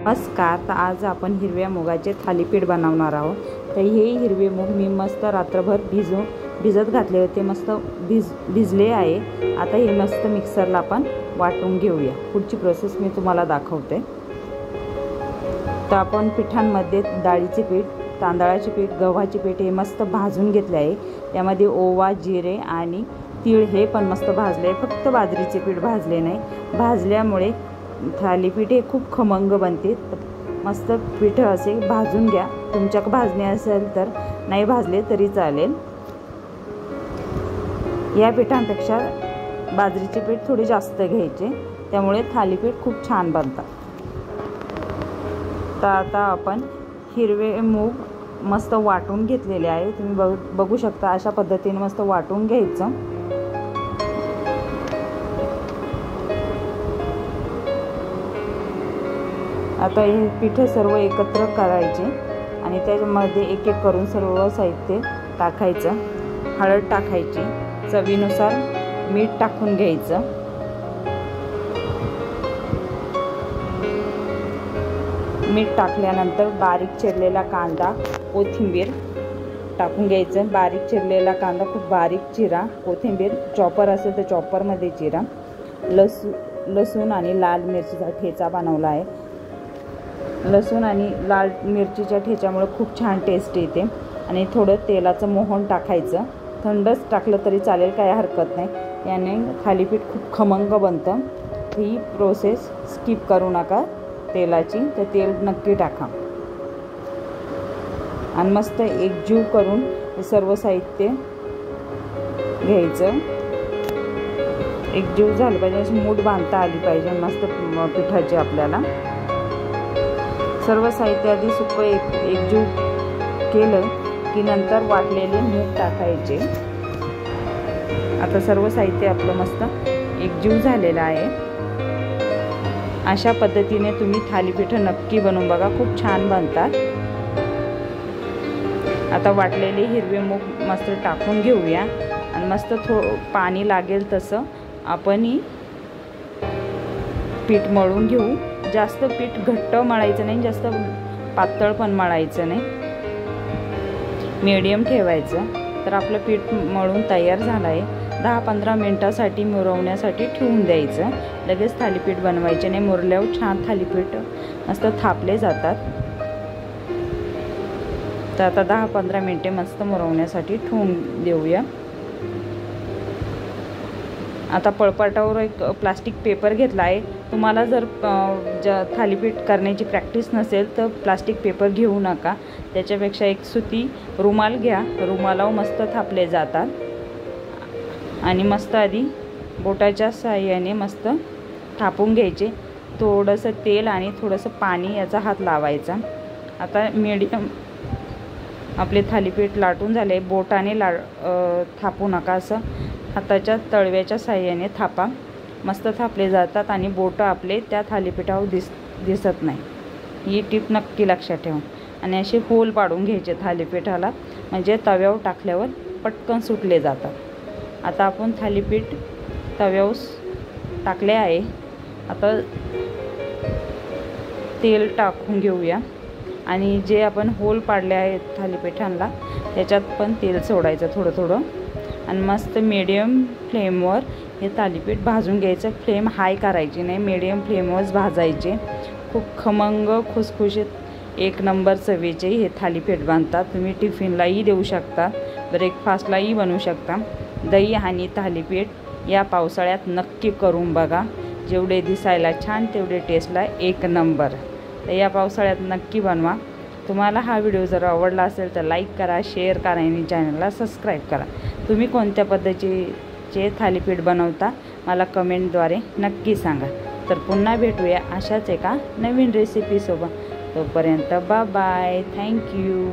नमस्कार। तर आज आपण हिरव्या मुगाचे थालीपीठ बनवणार आहोत। तर हे हिरवे मूग मी मस्त रात्रभर भिजत घातले होते, मस्त भिजले आहे। आता हे मस्त मिक्सरला आपण वाटून घेऊया। पुढची प्रोसेस मी तुम्हाला दाखवते। तर आपण पिठांमध्ये डाळीचे पीठ, तांदळाचे पीठ, गव्हाचे पीठ हे मस्त भाजून घेतले आहे। त्यामध्ये ओवा, जिरे आणि तीळ हे पण मस्त भाजले। फक्त बाजरीचे पीठ भाजले नाही। भाजल्यामुळे थालीपीठ हे खूप खमंग बनते। मस्त पीठ असे भाजून घ्या। तुमच्याकडे भाजणे असेल तर, नाही भाजले तरी चालेल। या पिठांपेक्षा बाजरीचे पीठ थोडे जास्त घ्यायचे, त्यामुळे थालीपीठ खूप छान बनतात। तर आता आपण हिरवे मूग मस्त वाटून घेतलेले आहे। तुम्ही बघू शकता, अशा पद्धतीने मस्त वाटून घ्यायचं। आता हे पीठ सर्व एकत्र करायचे आणि त्याच्यामध्ये एक एक करून सर्व साहित्य टाकायचं। हळद टाकायची, चवीनुसार मीठ टाकून घ्यायचं। मीठ टाकल्यानंतर बारीक चिरलेला कांदा, कोथिंबीर टाकून घ्यायचं। बारीक चिरलेला कांदा खूप बारीक चिरा, कोथिंबीर चॉपर असेल तर चॉपरमध्ये चिरा। लसूण आणि लाल मिरचीचा ठेचा बनवला आहे। लसूण आणि लाल मिरचीच्या ठेच्यामुळे खूप छान टेस्ट येते। आणि थोडं तेलाचं मोहन टाकायचं। थंडच टाकलं तरी चालेल, काय हरकत नाही। याने थालीपीठ खूप खमंग बनतं। ही प्रोसेस स्किप करू नका तेलाची, तर तेल नक्की टाका। आणि मस्त एकजीव करून हे सर्व साहित्य घ्यायचं। एकजीव झालं पाहिजे, अशी मूठ बांधता आली पाहिजे मस्त पिठाची। आपल्याला सर्व साहित्य आधी सुकं एकजीव केलं की नंतर वाटलेले मूग टाकायचे। आता सर्व साहित्य आपलं मस्त एकजीव झालेलं आहे। अशा पद्धतीने तुम्ही थालीपीठ नक्की बनवून बघा, खूप छान बनतात। आता वाटलेले हिरवे मूग मस्त टाकून घेऊया आणि मस्त पाणी लागेल तसं आपण पीठ मळून घेऊ। जास्त पीठ घट्ट मळायचं नाही, जास्त पातळ पण मळायचं नाही, मीडियम ठेवायचं। तर आपलं पीठ मळून तयार झालं आहे। 10-15 मिनिटासाठी मुरवण्यासाठी ठेवून द्यायचं। लगेच थालीपीठ बनवायचे नाही, मुरल्यावर छान थालीपीठ मस्त थापले जातात। तर आता 10-15 मिनिटे मस्त मुरवण्यासाठी ठेवून देऊया। आता पळपाटावर एक प्लास्टिक पेपर घेतला आहे। तुम्हाला जर थालीपीठ करण्याची प्रॅक्टिस नसेल तर प्लास्टिक पेपर घेऊ नका, त्याच्यापेक्षा एक सुती रुमाल घ्या। रुमालावर मस्त थापले जातात। आणि मस्त आधी बोटाच्या साहाय्याने मस्त थापून घ्यायचे। थोडंसं तेल आणि थोडंसं पाणी याचा हात लावायचा। आता मीडियम आपले थालीपीठ लाटून झाले। बोटाने थापू नका, असं हाताच्या तळव्याच्या साहाय्याने थापा। मस्त थापले जातात आणि बोटं आपले त्या थालीपीठावर दिसत नाही। ही टीप नक्की लक्षात ठेवा। आणि असे होल पाडून घ्यायचे थालीपीठाला, म्हणजे तव्यावर टाकल्यावर पटकन सुटले जातात। आता आपण थालीपीठ तव्यावर टाकले आहे। आता तेल टाकून घेऊया आणि जे आपण होल पाडले आहेत थालीपीठांना त्याच्यात पण तेल सोडायचं थोडं थोडं। आणि मस्त मीडियम फ्लेमवर हे थालीपीठ भाजून घ्यायचं। फ्लेम हाय करायची नाही, मीडियम फ्लेमवरच भाजायचे। खूप खमंग, खुसखुशीत, एक नंबर चवीचे हे थालीपीठ बनतात। तुम्ही टिफिनलाही देऊ शकता, ब्रेकफास्टलाही बनवू शकता। दही आणि थालीपीठ या पावसाळ्यात नक्की करून बघा। जेवढे दिसायला छान तेवढे टेस्टला एक नंबर। तर या पावसाळ्यात नक्की बनवा। तुम्हाला हा व्हिडिओ जर आवडला असेल तर लाईक करा, शेअर करा आणि चॅनलला सबस्क्राईब करा। तुम्ही कोणत्या पद्धतीचे थालीपीठ बनवता मला कमेंटद्वारे नक्की सांगा। तर पुन्हा भेटूया अशाच एका नवीन रेसिपीसोबत। तोपर्यंत बाय बाय, थँक्यू।